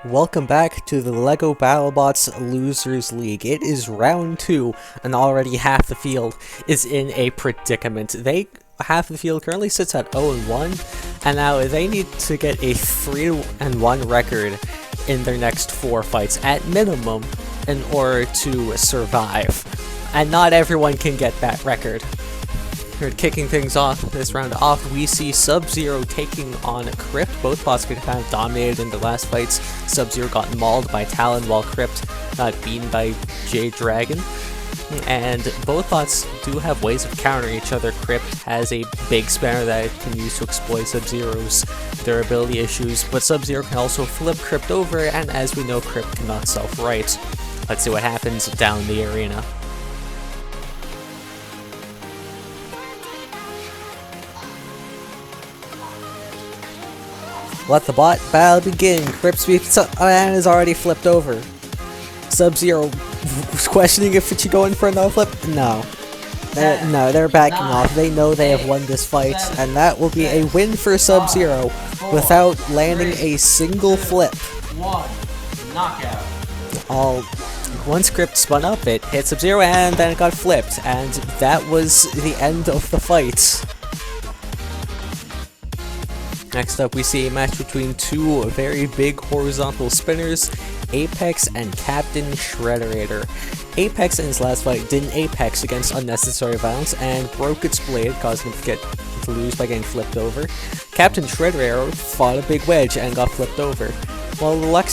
Welcome back to the LEGO Battlebots Losers League. It is round 2, and already half the field is in a predicament. Half the field currently sits at 0-1, and now they need to get a 3-1 record in their next 4 fights at minimum in order to survive. And not everyone can get that record. Kicking things off this round off, we see Sub-Zero taking on Crypt. Both bots get kind of dominated in the last fights. Sub-Zero got mauled by Talon while Crypt got beaten by Jade Dragon. And both bots do have ways of countering each other. Crypt has a big spanner that it can use to exploit Sub-Zero's durability issues, but Sub-Zero can also flip Crypt over, and as we know, Crypt cannot self-right. Let's see what happens down the arena. Let the bot battle begin. Crypt sweeps up and is already flipped over. Sub-Zero questioning if it should go in for another flip. No. They're backing off. They know they have won this fight, and that will be a win for Sub-Zero without landing a single flip. Once Crypt spun up, it hit Sub-Zero and then it got flipped, and that was the end of the fight. Next up, we see a match between two very big horizontal spinners, Apex and Captain Shredderator. Apex in his last fight did an Apex against unnecessary violence and broke its blade, causing him to lose by getting flipped over. Captain Shredderator fought a big wedge and got flipped over. While the luck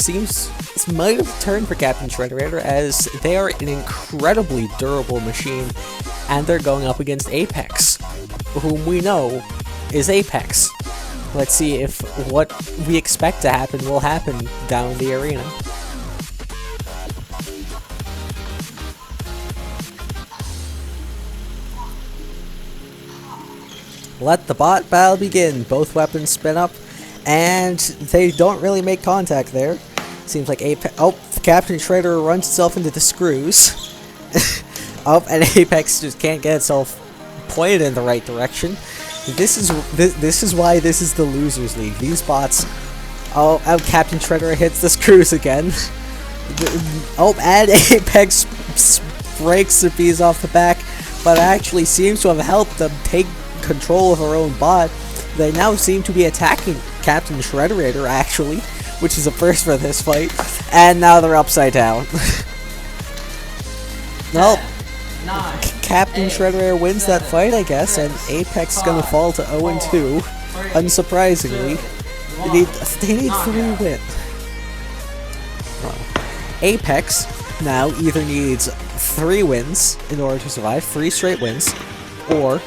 might have turned for Captain Shredderator, as they are an incredibly durable machine, and they're going up against Apex, whom we know is Apex. Let's see if what we expect to happen will happen down the arena. Let the bot battle begin. Both weapons spin up, and they don't really make contact there. Seems like Apex. Oh, Captain Shredder runs itself into the screws. Oh, and Apex just can't get itself pointed in the right direction. This is why this is the Losers League. These bots. Oh, Captain Shredder hits the screws again. Oh, and Apex breaks the bees off the back, but actually seems to have helped them take control of their own bot. They now seem to be attacking Captain Shredderator, actually, which is a first for this fight. And now they're upside down. Nope. Captain Shredderator wins that fight, I guess, and Apex is gonna fall to 0-2. Unsurprisingly, they need 3 wins. Apex now either needs 3 wins in order to survive, 3 straight wins, or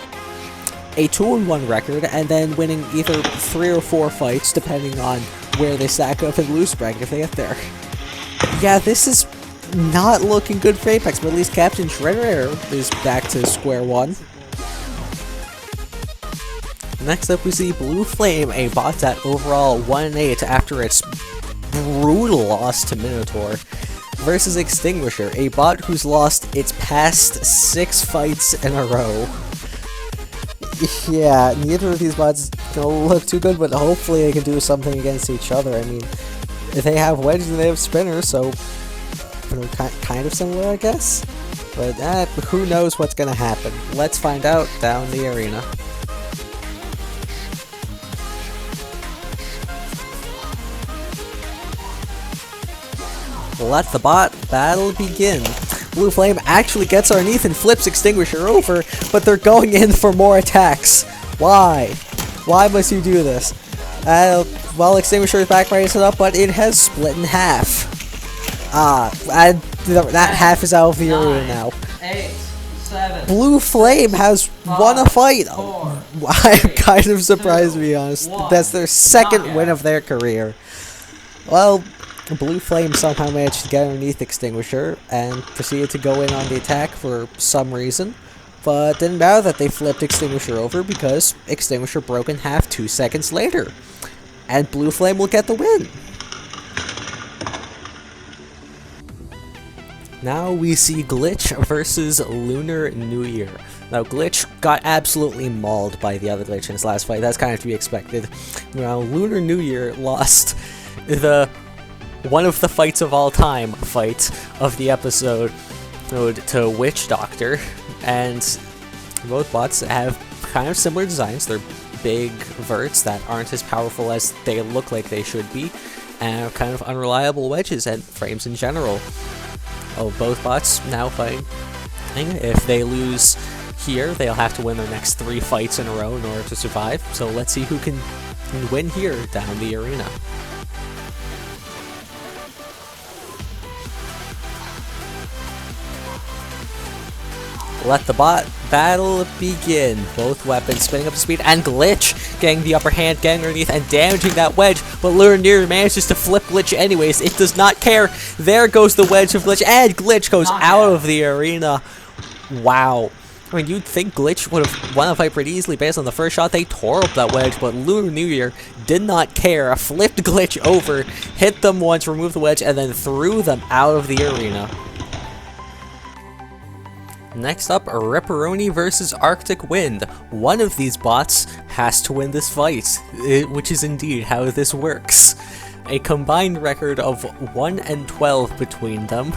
a 2-1 record, and then winning either 3 or 4 fights, depending on where they stack up in loose bracket if they get there. Yeah, this is not looking good for Apex, but at least Captain Shredder is back to square one. Next up, we see Blue Flame, a bot at overall 1-8 after its brutal loss to Minotaur, versus Extinguisher, a bot who's lost its past 6 fights in a row. Yeah, neither of these bots don't look too good, but hopefully they can do something against each other. I mean, if they have wedges and they have spinners, so kind of similar, I guess, but who knows what's gonna happen. Let's find out down the arena. Let the bot battle begin. Blue Flame actually gets underneath and flips Extinguisher over, but they're going in for more attacks. Why? Why must you do this? Well, Extinguisher is back ready to set up, but it has split in half. That half is out of the arena now. 8, 7, Blue Flame has won a fight. I'm kind of surprised, to be honest. That's their second win of their career. Well, Blue Flame somehow managed to get underneath Extinguisher and proceeded to go in on the attack for some reason. But didn't matter that they flipped Extinguisher over, because Extinguisher broke in half 2 seconds later. And Blue Flame will get the win. Now we see Glitch versus Lunar New Year. Now Glitch got absolutely mauled by the other Glitch in his last fight. That's kind of to be expected. Now Lunar New Year lost the one of the fights of all time fight of the episode to Witch Doctor, and both bots have kind of similar designs. They're big verts that aren't as powerful as they look like they should be, and kind of unreliable wedges and frames in general. Oh, both bots now fighting. If they lose here, they'll have to win their next 3 fights in a row in order to survive. So let's see who can win here down the arena. Let the bot battle begin. Both weapons spinning up to speed, and Glitch getting the upper hand, getting underneath and damaging that wedge, but Lunar manages to flip Glitch anyways. It does not care. There goes the wedge of Glitch, and Glitch goes out of the arena. Wow. I mean, you'd think Glitch would have won the fight pretty easily based on the first shot. They tore up that wedge, but Lunar New Year did not care. Flipped Glitch over, hit them once, removed the wedge, and then threw them out of the arena. Next up, Ripperoni versus Arctic Wind. One of these bots has to win this fight, which is indeed how this works. A combined record of 1 and 12 between them,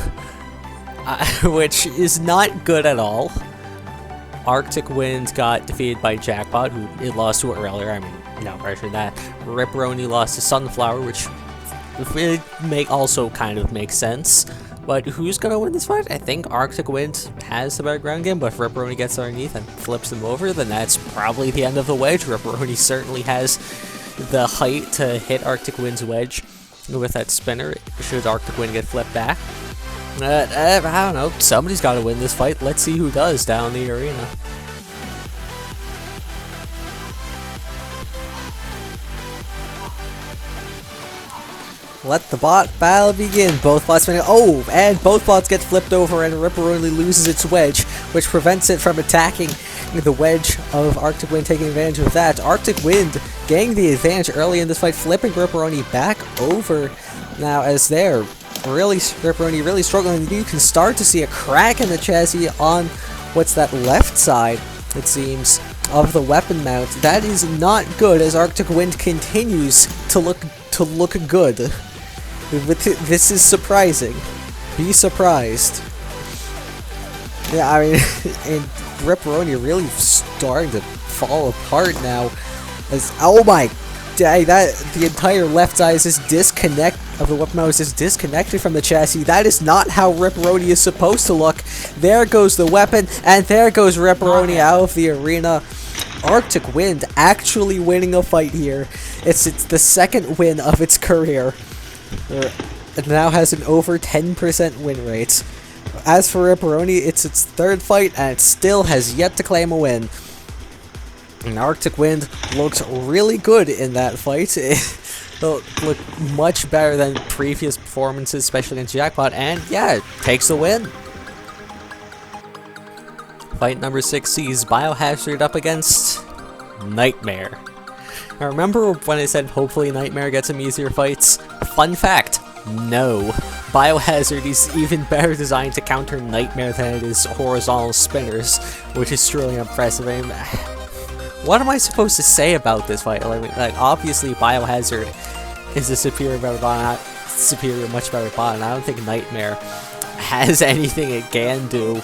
which is not good at all. Arctic Wind got defeated by Jackpot, who it lost to earlier. I mean, no pressure than that. Ripperoni lost to Sunflower, which also kind of makes sense. But who's gonna win this fight? I think Arctic Wind has the better ground game, but if Ripperoni gets underneath and flips them over, then that's probably the end of the wedge. Ripperoni certainly has the height to hit Arctic Wind's wedge with that spinner, should Arctic Wind get flipped back. I don't know, somebody's gotta win this fight. Let's see who does down the arena. Let the bot battle begin. Both bots spinning. Oh, and both bots get flipped over, and Ripperoni loses its wedge, which prevents it from attacking the wedge of Arctic Wind, taking advantage of that. Arctic Wind getting the advantage early in this fight, flipping Ripperoni back over. Now, as they're Ripperoni really struggling, you can start to see a crack in the chassis on what's that left side, it seems, of the weapon mount. That is not good as Arctic Wind continues to look good. This is surprising. Be surprised. Yeah, I mean, and Ripperoni really starting to fall apart now. As oh my, that the entire left side is just of the weapon mount is just disconnected from the chassis. That is not how Ripperoni is supposed to look. There goes the weapon, and there goes Ripperoni out of the arena. Arctic Wind actually winning a fight here. It's the second win of its career. It now has an over 10% win rate. As for Ripperoni, it's its 3rd fight, and it still has yet to claim a win. And Arctic Wind looked really good in that fight. It looked much better than previous performances, especially against Jackpot, and yeah, it takes the win. Fight number 6 sees Biohazard up against Nightmare. Now remember when I said hopefully Nightmare gets some easier fights? Fun fact, no. Biohazard is even better designed to counter Nightmare than it is horizontal spinners, which is truly impressive. I mean, what am I supposed to say about this fight? Like obviously Biohazard is a much better bot, and I don't think Nightmare has anything it can do.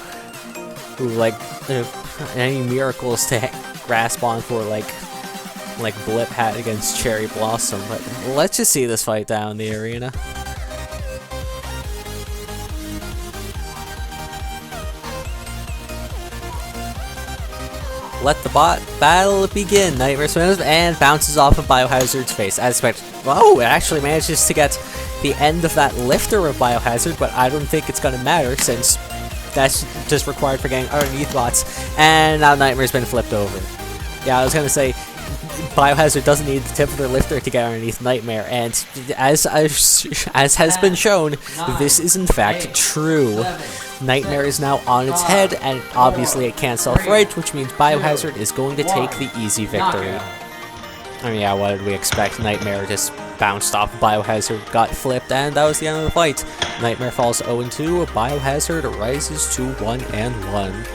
Like any miracles to grasp on for like Blip had against Cherry Blossom, but let's just see this fight down the arena. Let the bot battle begin. Nightmare spins and bounces off of Biohazard's face. As expected. Oh, it actually manages to get the end of that lifter of Biohazard, but I don't think it's gonna matter since that's just required for getting underneath bots. And now Nightmare's been flipped over. Yeah, I was gonna say, Biohazard doesn't need the tip of their lifter to get underneath Nightmare, and as has been shown, this is in fact true. Nightmare is now on its head, and obviously it can't self-right, which means Biohazard is going to take the easy victory. I mean, yeah, what did we expect? Nightmare just bounced off Biohazard, got flipped, and that was the end of the fight. Nightmare falls 0-2, Biohazard rises to 1-1.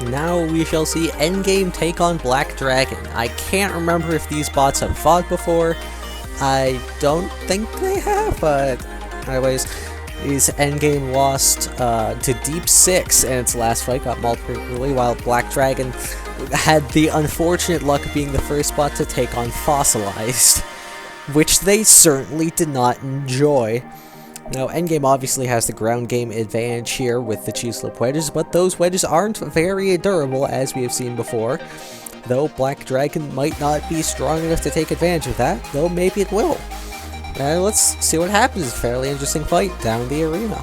Now we shall see Endgame take on Black Dragon. I can't remember if these bots have fought before. I don't think they have, but anyways, Endgame lost to Deep 6 in its last fight, got mauled pretty early, while Black Dragon had the unfortunate luck of being the first bot to take on Fossilized, which they certainly did not enjoy. Now, Endgame obviously has the ground game advantage here with the Cheese-Slip wedges, but those wedges aren't very durable, as we have seen before. Though Black Dragon might not be strong enough to take advantage of that, though maybe it will. Let's see what happens. It's a fairly interesting fight down the arena.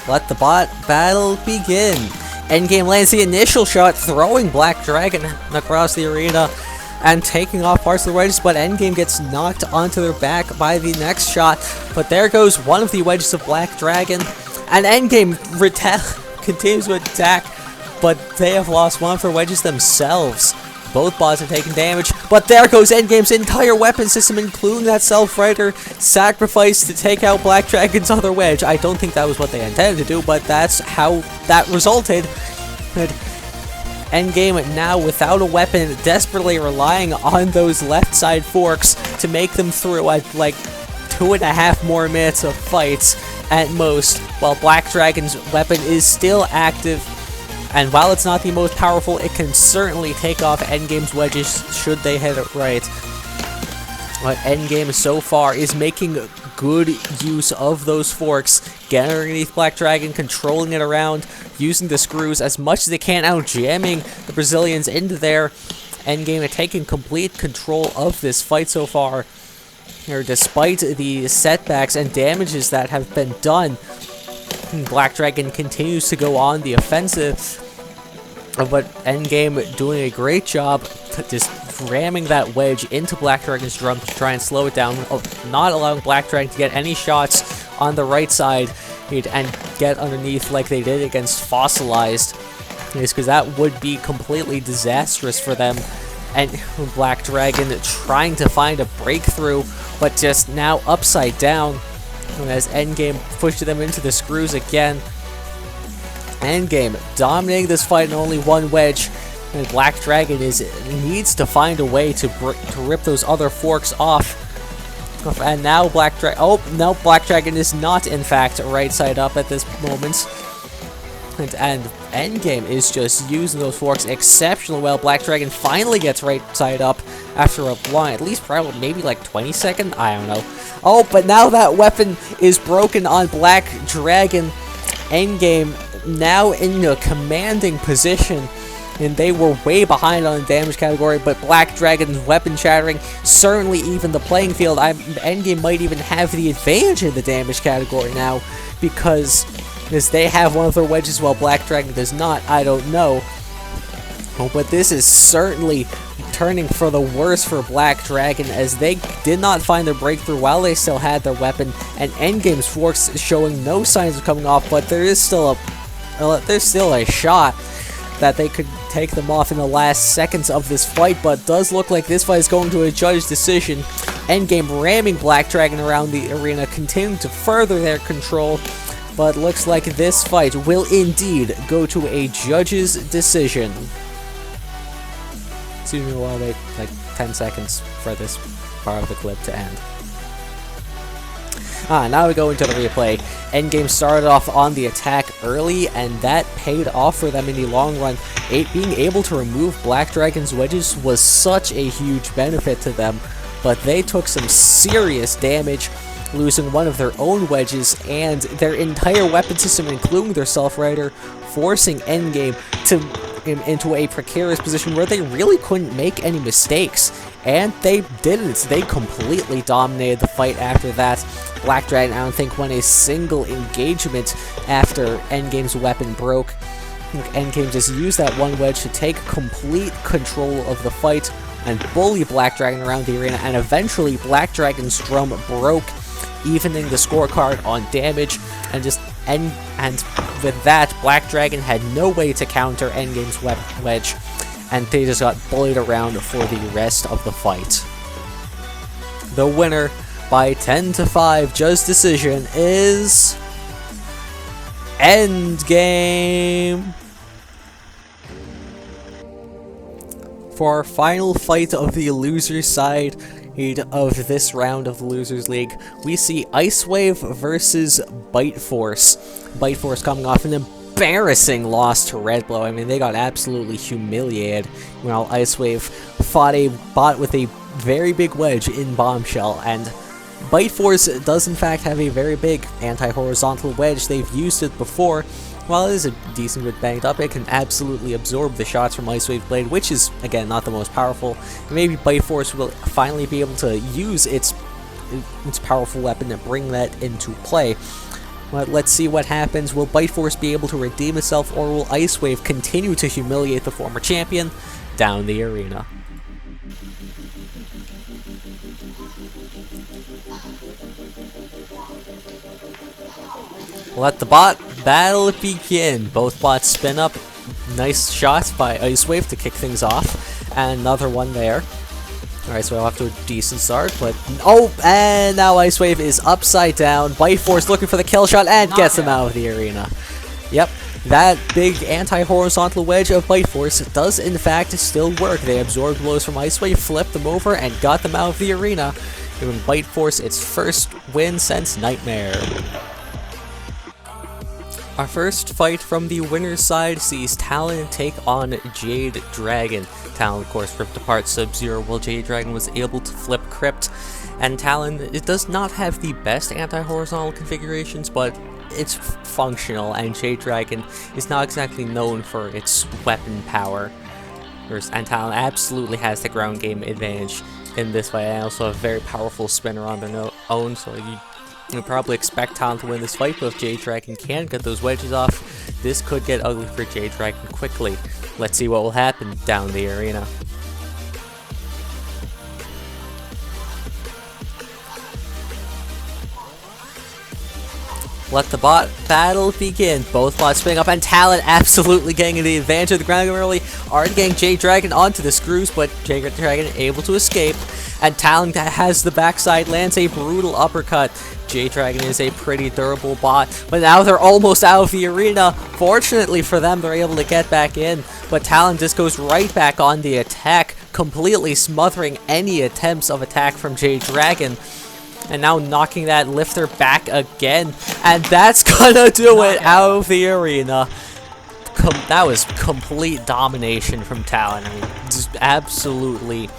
Let the bot battle begin. Endgame lands the initial shot, throwing Black Dragon across the arena and taking off parts of the wedges, but Endgame gets knocked onto their back by the next shot. But there goes one of the wedges of Black Dragon, and Endgame continues to attack, but they have lost one of their wedges themselves. Both bots are taking damage, but there goes Endgame's entire weapon system, including that Self-Rider, sacrificed to take out Black Dragon's other wedge. I don't think that was what they intended to do, but that's how that resulted. Endgame now without a weapon, desperately relying on those left side forks to make them through at like 2.5 more minutes of fights at most, while Black Dragon's weapon is still active. And while it's not the most powerful, it can certainly take off Endgame's wedges should they hit it right. But Endgame so far is making good use of those forks, getting underneath Black Dragon, controlling it around, using the screws as much as they can, out jamming the Brazilians into there. Endgame are taking complete control of this fight so far. Here, despite the setbacks and damages that have been done, Black Dragon continues to go on the offensive, but Endgame doing a great job just ramming that wedge into Black Dragon's drum to try and slow it down, not allowing Black Dragon to get any shots on the right side and get underneath like they did against Fossilized, because that would be completely disastrous for them. And Black Dragon trying to find a breakthrough, but just now upside down, as Endgame pushed them into the screws again. Endgame dominating this fight in only one wedge, and Black Dragon needs to find a way to rip those other forks off. And now Black Dragon is not in fact right side up at this moment. And Endgame is just using those forks exceptionally well. Black Dragon finally gets right side up after a long, at least probably maybe like 20 seconds, I don't know. Oh, but now that weapon is broken on Black Dragon. Endgame now in a commanding position, and they were way behind on the damage category, but Black Dragon's weapon shattering certainly even the playing field. Endgame might even have the advantage in the damage category now, because they have one of their wedges while Black Dragon does not. I don't know. Oh, but this is certainly turning for the worse for Black Dragon, as they did not find their breakthrough while they still had their weapon, and Endgame's forks showing no signs of coming off, but there's still a shot that they could take them off in the last seconds of this fight, but does look like this fight is going to a judge decision. Endgame ramming Black Dragon around the arena, continuing to further their control, but looks like this fight will indeed go to a judge's decision. Excuse me while I wait like 10 seconds for this part of the clip to end. Now we go into the replay. Endgame started off on the attack early, and that paid off for them in the long run. Being able to remove Black Dragon's wedges was such a huge benefit to them, but they took some serious damage, losing one of their own wedges and their entire weapon system, including their Self-Rider, forcing Endgame into a precarious position where they really couldn't make any mistakes. And they didn't. They completely dominated the fight after that. Black Dragon, I don't think, won a single engagement after Endgame's weapon broke. Endgame just used that one wedge to take complete control of the fight and bully Black Dragon around the arena, and eventually Black Dragon's drum broke, evening the scorecard on damage, and with that, Black Dragon had no way to counter Endgame's wedge, and they just got bullied around for the rest of the fight. The winner by 10-5. Judge decision is Endgame. For our final fight of the loser side of this round of the Losers League, we see Ice Wave versus Bite Force. Bite Force coming off an embarrassing loss to Red Blow. I mean, they got absolutely humiliated, while Ice Wave fought a bot with a very big wedge in Bombshell, and Bite Force does in fact have a very big anti-horizontal wedge. They've used it before. While it is a decent bit banged up, it can absolutely absorb the shots from Ice Wave Blade, which is, again, not the most powerful. And maybe Bite Force will finally be able to use its powerful weapon and bring that into play. But let's see what happens. Will Bite Force be able to redeem itself, or will Ice Wave continue to humiliate the former champion down the arena? Let the bot battle begin. Both bots spin up. Nice shots by Ice Wave to kick things off. And another one there. Alright, so we're off to a decent start, but... Oh, and now Ice Wave is upside down. Bite Force looking for the kill shot and gets him out of the arena. Yep, that big anti-horizontal wedge of Bite Force does in fact still work. They absorbed blows from Ice Wave, flipped them over, and got them out of the arena, giving Bite Force its first win since Nightmare. Our first fight from the winner's side sees Talon take on Jade Dragon. Talon, of course, ripped apart Sub-Zero, while Jade Dragon was able to flip Crypt. And Talon, it does not have the best anti-horizontal configurations, but it's functional, and Jade Dragon is not exactly known for its weapon power. And Talon absolutely has the ground game advantage in this fight, and also a very powerful spinner on their own, so you probably expect Talon to win this fight, but if Jade Dragon can get those wedges off, this could get ugly for Jade Dragon quickly. Let's see what will happen down the arena. Let the bot battle begin. Both bots spinning up, and Talon absolutely getting the advantage of the ground game early. Already getting Jade Dragon onto the screws, but Jade Dragon able to escape. And Talon has the backside, lands a brutal uppercut. Jade Dragon is a pretty durable bot, but now they're almost out of the arena. Fortunately for them, they're able to get back in, but Talon just goes right back on the attack, completely smothering any attempts of attack from Jade Dragon. And now knocking that lifter back again, and that's gonna do it out of the arena. That was complete domination from Talon. I mean, just absolutely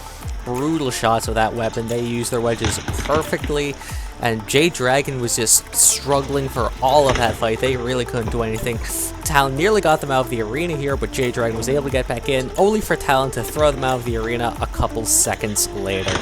brutal shots of that weapon. They used their wedges perfectly, and Jade Dragon was just struggling for all of that fight. They really couldn't do anything. Talon nearly got them out of the arena here, but Jade Dragon was able to get back in, only for Talon to throw them out of the arena a couple seconds later.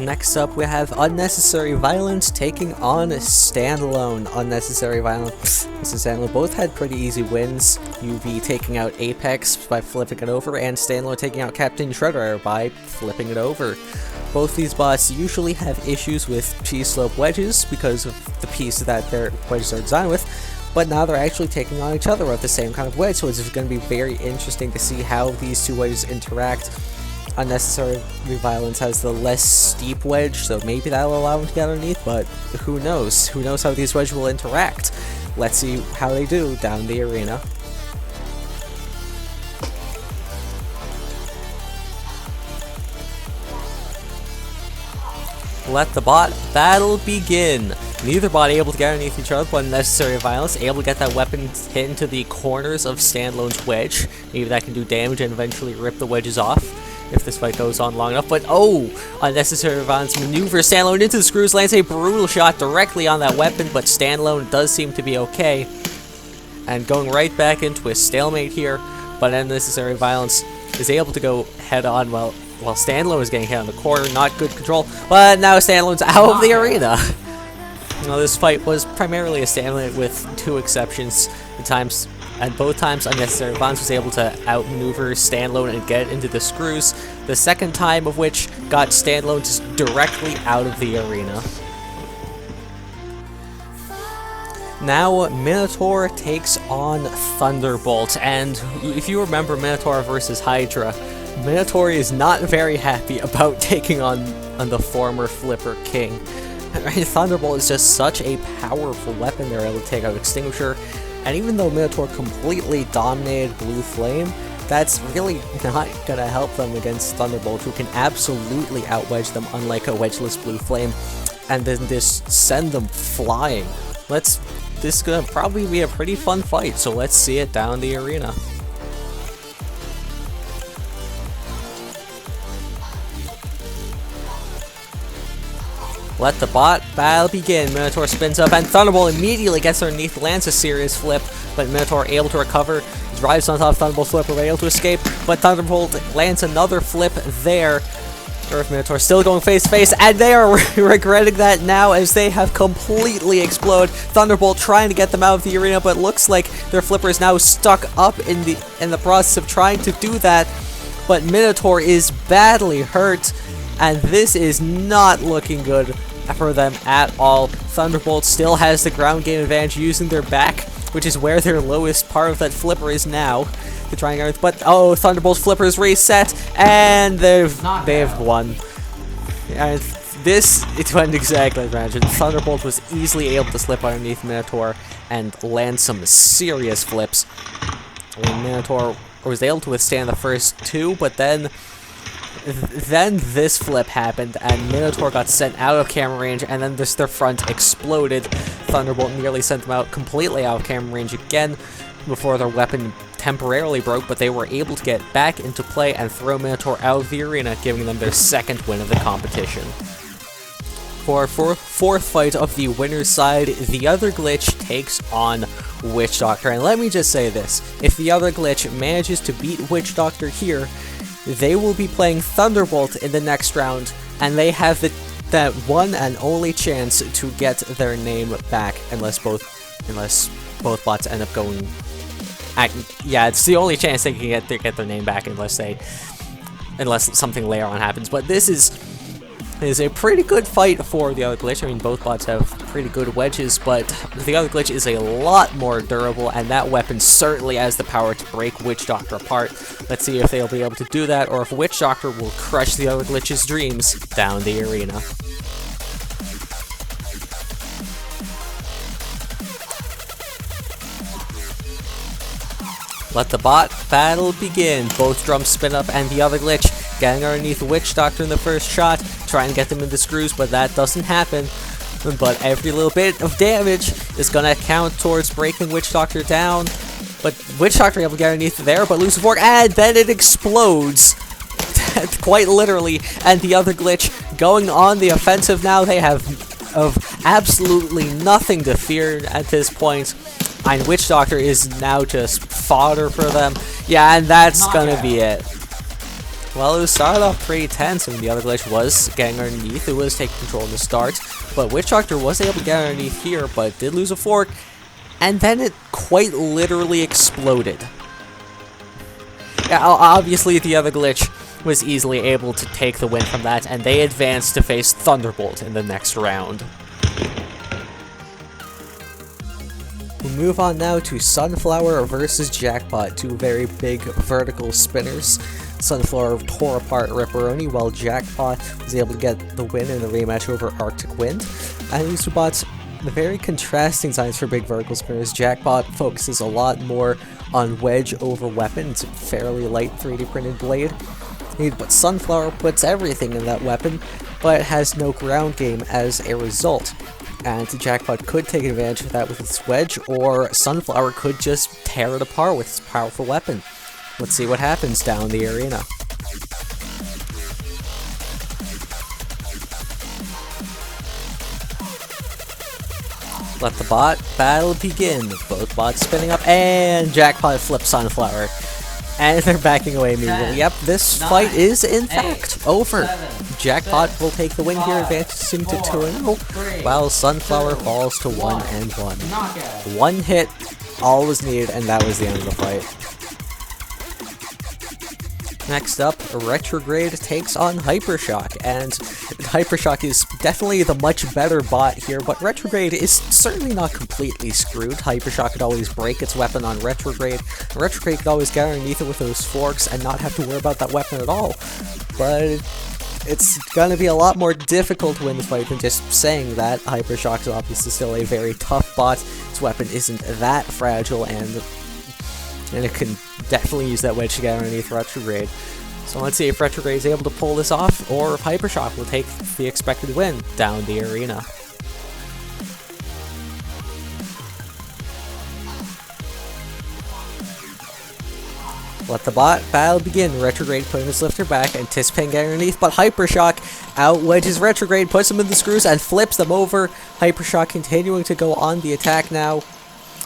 Next up, we have Unnecessary Violence taking on Standalone. Unnecessary Violence and Standalone both had pretty easy wins. UV taking out Apex by flipping it over, and Standalone taking out Captain Shredder by flipping it over. Both these bots usually have issues with P-slope wedges because of the piece that their wedges are designed with, but now they're actually taking on each other with the same kind of wedge, so it's going to be very interesting to see how these two wedges interact. Unnecessary Violence has the less steep wedge, so maybe that'll allow him to get underneath, but who knows? Who knows how these wedges will interact? Let's see how they do down the arena. Let the bot battle begin. Neither bot able to get underneath each other, but Unnecessary Violence able to get that weapon hit into the corners of Standalone's wedge. Maybe that can do damage and eventually rip the wedges off if this fight goes on long enough. But oh, Unnecessary Violence maneuvers Standalone into the screws, lands a brutal shot directly on that weapon, but Standalone does seem to be okay. And going right back into a stalemate here, but Unnecessary Violence is able to go head on while Standalone is getting hit on the corner. Not good control, but now Standalone's out of the arena. Now, this fight was primarily a stalemate with two exceptions. Both times Unnecessary Violence was able to outmaneuver Standalone and get into the screws, the second time of which got Standalone just directly out of the arena. Now, Minotaur takes on Thunderbolt, and if you remember Minotaur versus Hydra, Minotaur is not very happy about taking on the former Flipper King. Thunderbolt is just such a powerful weapon. They're able to take out Extinguisher, and even though Minotaur completely dominated Blue Flame, that's really not gonna help them against Thunderbolt, who can absolutely outwedge them, unlike a wedgeless Blue Flame, and then just send them flying. This is gonna probably be a pretty fun fight, so let's see it down the arena. Let the bot battle begin. Minotaur spins up, and Thunderbolt immediately gets underneath, lands a serious flip, but Minotaur able to recover, drives on top of Thunderbolt's flip, able to escape, but Thunderbolt lands another flip there. Earth Minotaur still going face to face, and they are regretting that now as they have completely exploded. Thunderbolt trying to get them out of the arena, but looks like their flipper is now stuck up in the process of trying to do that. But Minotaur is badly hurt, and this is not looking good for them at all. Thunderbolt still has the ground game advantage using their back, which is where their lowest part of that flipper is now. To try and get, but oh, Thunderbolt's flipper is reset, and they've won. And it went exactly as imagined. Thunderbolt was easily able to slip underneath Minotaur and land some serious flips. Minotaur was able to withstand the first two, but then this flip happened, and Minotaur got sent out of camera range, and then their front exploded. Thunderbolt nearly sent them out completely out of camera range again before their weapon temporarily broke, but they were able to get back into play and throw Minotaur out of the arena, giving them their second win of the competition. For fourth fight of the winner's side, the other glitch takes on Witch Doctor, and let me just say this: if the other glitch manages to beat Witch Doctor here, they will be playing Thunderbolt in the next round, and they have that one and only chance to get their name back, unless both bots end up going. Yeah, it's the only chance they can get their name back, unless something later on happens. But this is a pretty good fight for the other glitch. I mean, both bots have pretty good wedges, but the other glitch is a lot more durable, and that weapon certainly has the power to break Witch Doctor apart. Let's see if they'll be able to do that, or if Witch Doctor will crush the other glitch's dreams down the arena. Let the bot battle begin. Both drums spin up, and the other glitch getting underneath Witch Doctor in the first shot, trying to get them into screws, but that doesn't happen. But every little bit of damage is gonna count towards breaking Witch Doctor down. But Witch Doctor able to get underneath there, but loses fork, and then it explodes. Quite literally, and the other glitch going on the offensive now. They have absolutely nothing to fear at this point. And Witch Doctor is now just fodder for them. Yeah, and that's gonna be it. Well, it started off pretty tense, and the other glitch was getting underneath. It was taking control in the start, but Witch Doctor was able to get underneath here, but did lose a fork, and then it quite literally exploded. Yeah, obviously the other glitch was easily able to take the win from that, and they advanced to face Thunderbolt in the next round. We move on now to Sunflower versus Jackpot, two very big vertical spinners. Sunflower tore apart Ripperoni, while Jackpot was able to get the win in the rematch over Arctic Wind. And these two bots, very contrasting signs for big vertical spinners. Jackpot focuses a lot more on wedge over weapon. It's a fairly light 3D printed blade. But Sunflower puts everything in that weapon, but it has no ground game as a result. And Jackpot could take advantage of that with its wedge, or Sunflower could just tear it apart with its powerful weapon. Let's see what happens down the arena. Let the bot battle begin. Both bots spinning up, and Jackpot flips Sunflower. And they're backing away immediately. Yep, this fight is in fact over. Jackpot will take the win here, advancing to 2-0, while Sunflower falls to 1-1. One hit, all was needed, and that was the end of the fight. Next up, Retrograde takes on Hypershock, and Hypershock is definitely the much better bot here, but Retrograde is certainly not completely screwed. Hypershock could always break its weapon on Retrograde. Retrograde could always get underneath it with those forks and not have to worry about that weapon at all. But it's gonna be a lot more difficult to win the fight than just saying that. Hypershock is obviously still a very tough bot. Its weapon isn't that fragile, and it can definitely use that wedge to get underneath Retrograde. So let's see if Retrograde is able to pull this off, or if Hypershock will take the expected win down the arena. Let the bot battle begin. Retrograde putting his lifter back, anticipating getting underneath, but Hypershock out-wedges Retrograde, puts him in the screws, and flips them over. Hypershock continuing to go on the attack now,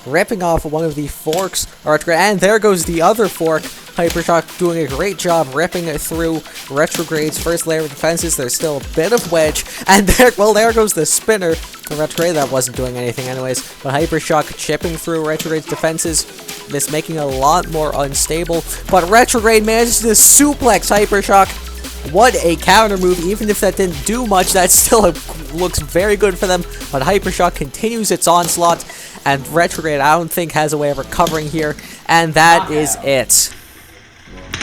ripping off one of the forks, and there goes the other fork. Hypershock doing a great job ripping it through Retrograde's first layer of defenses. There's still a bit of wedge, and there goes the spinner. Retrograde, that wasn't doing anything anyways, but Hypershock chipping through Retrograde's defenses, this making it a lot more unstable, but Retrograde manages to suplex Hypershock. What a counter move. Even if that didn't do much, that still looks very good for them, but Hypershock continues its onslaught, and Retrograde, I don't think, has a way of recovering here, and that is it.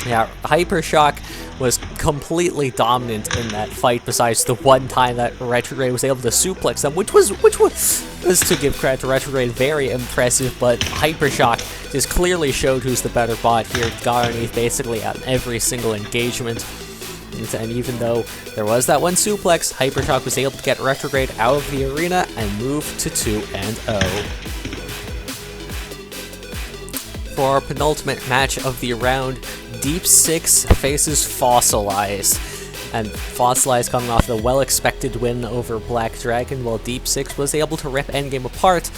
Yeah, Hypershock was completely dominant in that fight, besides the one time that Retrograde was able to suplex them, which was to give credit to Retrograde, very impressive, but Hypershock just clearly showed who's the better bot here, got underneath basically at every single engagement. And even though there was that one suplex, Hypershock was able to get Retrograde out of the arena and move to 2-0. For our penultimate match of the round, Deep Six faces Fossilize. And Fossilize coming off the well-expected win over Black Dragon, while Deep Six was able to rip Endgame apart.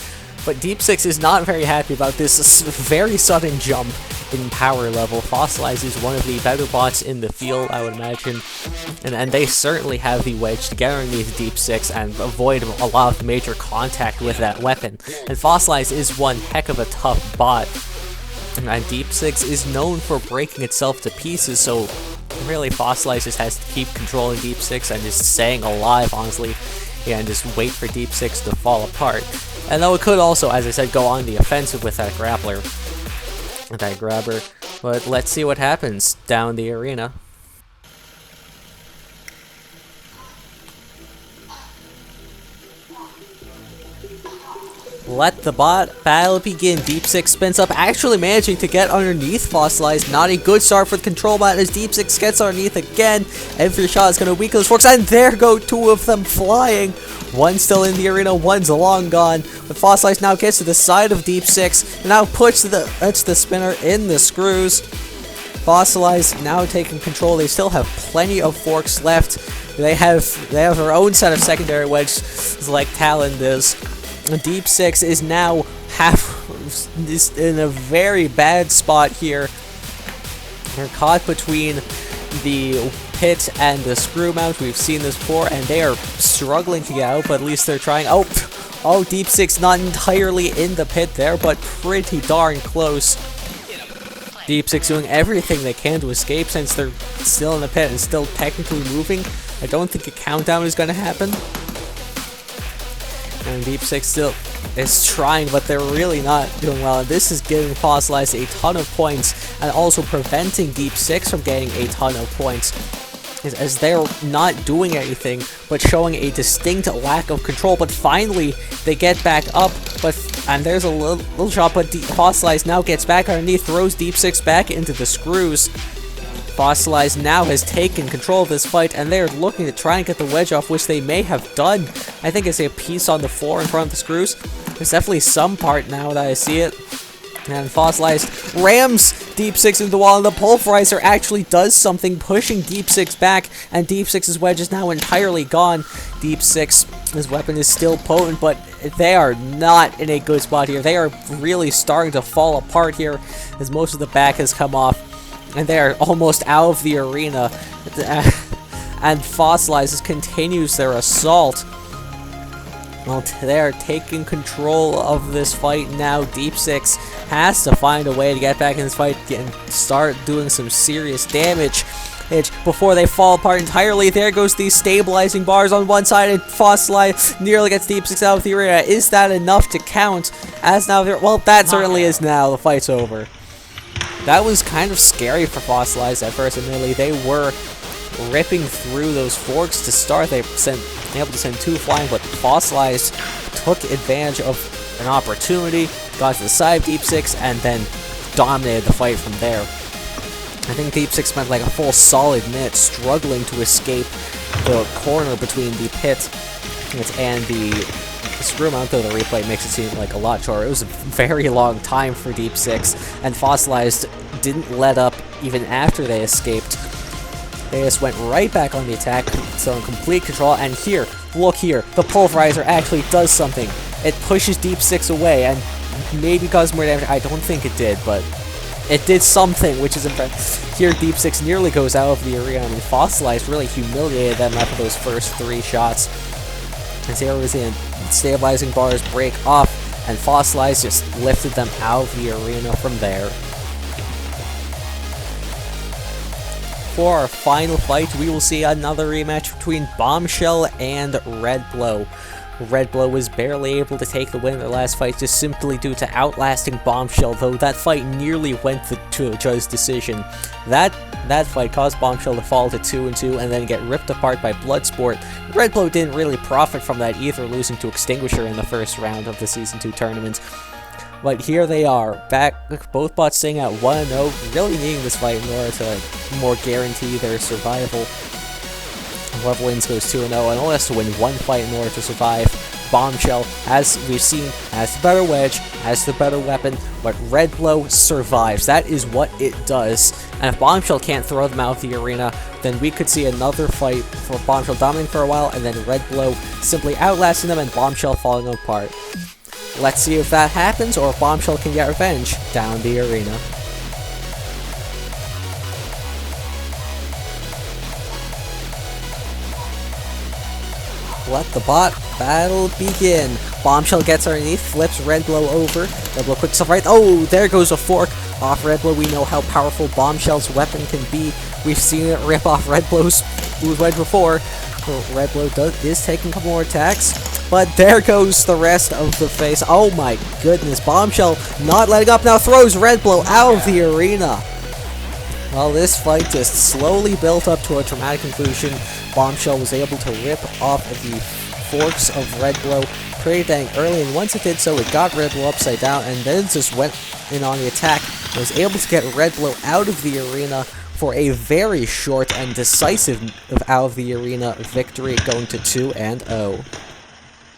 But Deep Six is not very happy about this very sudden jump in power level. Fossilize is one of the better bots in the field, I would imagine. And they certainly have the wedge to get underneath Deep Six and avoid a lot of major contact with that weapon. And Fossilize is one heck of a tough bot. And Deep Six is known for breaking itself to pieces, so really Fossilize just has to keep controlling Deep Six and just staying alive, honestly. Yeah, and just wait for Deep Six to fall apart. And though it could also, as I said, go on the offensive with that grappler, that grabber. But let's see what happens down the arena. Let the bot battle begin. Deep Six spins up, actually managing to get underneath Fossilize. Not a good start for the control bot as Deep Six gets underneath again. Every shot is going to weaken those forks, and there go two of them flying. One's still in the arena, one's long gone. But Fossilize now gets to the side of Deep Six, and now puts the spinner in the screws. Fossilize now taking control. They still have plenty of forks left. They have their own set of secondary wedges like Talon does. Deep Six is now in a very bad spot here. They're caught between the pit and the screw mount. We've seen this before, and they are struggling to get out, but at least they're trying. Oh, Deep Six not entirely in the pit there, but pretty darn close. Deep Six doing everything they can to escape since they're still in the pit and still technically moving. I don't think a countdown is going to happen. And Deep Six still is trying, but they're really not doing well. And this is giving Fossilize a ton of points, and also preventing Deep Six from getting a ton of points, as they're not doing anything, but showing a distinct lack of control. But finally, they get back up, and there's a little shot, but Fossilize now gets back underneath, throws Deep Six back into the screws. Fossilize now has taken control of this fight, and they're looking to try and get the wedge off, which they may have done. I think it's a piece on the floor in front of the screws. There's definitely some part now that I see it. And Fossilize rams Deep Six into the wall, and the pulverizer actually does something, pushing Deep Six back, and Deep Six's wedge is now entirely gone. Deep Six, his weapon is still potent, but they are not in a good spot here. They are really starting to fall apart here, as most of the back has come off. And they are almost out of the arena. And Fossilize continues their assault. Well, they're taking control of this fight now. Deep Six has to find a way to get back in this fight and start doing some serious damage before they fall apart entirely. There goes these stabilizing bars on one side, and Fossilize nearly gets Deep Six out of the arena. Is that enough to count? As now, well, that certainly is now. The fight's over. That was kind of scary for Fossilize at first, admittedly. They were ripping through those forks to start. They able to send 2 flying, but Fossilize took advantage of an opportunity, got to the side of Deep Six, and then dominated the fight from there. I think Deep Six spent like a full solid minute struggling to escape the corner between the pit and the screw mount, though the replay makes it seem like a lot shorter. It was a very long time for Deep Six, and Fossilize didn't let up even after they escaped. They just went right back on the attack, so in complete control, and here, look here, the Pulverizer actually does something. It pushes Deep Six away, and maybe causes more damage. I don't think it did, but it did something, which is impressive. Here, Deep Six nearly goes out of the arena, and Fossilize really humiliated them after those first 3 shots. As here was in, stabilizing bars break off, and Fossilize just lifted them out of the arena from there. For our final fight, we will see another rematch between Bombshell and Red Blow. Red Blow was barely able to take the win in their last fight just simply due to outlasting Bombshell, though that fight nearly went to a judge's decision. That fight caused Bombshell to fall to 2-2 and then get ripped apart by Bloodsport. Red Blow didn't really profit from that either, losing to Extinguisher in the first round of the Season 2 tournament. But here they are, back, both bots staying at 1-0, really needing this fight in order to more guarantee their survival. Whoever wins goes 2-0, and only has to win 1 fight in order to survive. Bombshell, as we've seen, has the better wedge, has the better weapon, but Red Blow survives. That is what it does. And if Bombshell can't throw them out of the arena, then we could see another fight for Bombshell dominating for a while, and then Red Blow simply outlasting them and Bombshell falling apart. Let's see if that happens, or if Bombshell can get revenge down the arena. Let the bot battle begin. Bombshell gets underneath, flips Red Blow over. Red Blow quick stuff right. Oh, there goes a fork off Red Blow. We know how powerful Bombshell's weapon can be. We've seen it rip off Red Blow's wedge before. Red Blow is taking a couple more attacks, but there goes the rest of the face. Oh my goodness, Bombshell not letting up now, throws Red Blow out of the arena. Well, this fight just slowly built up to a dramatic conclusion. Bombshell was able to rip off the forks of Red Blow pretty dang early, and once it did so, it got Red Blow upside down, and then just went in on the attack, and was able to get Red Blow out of the arena for a very short and decisive out of the arena victory, going to 2-0.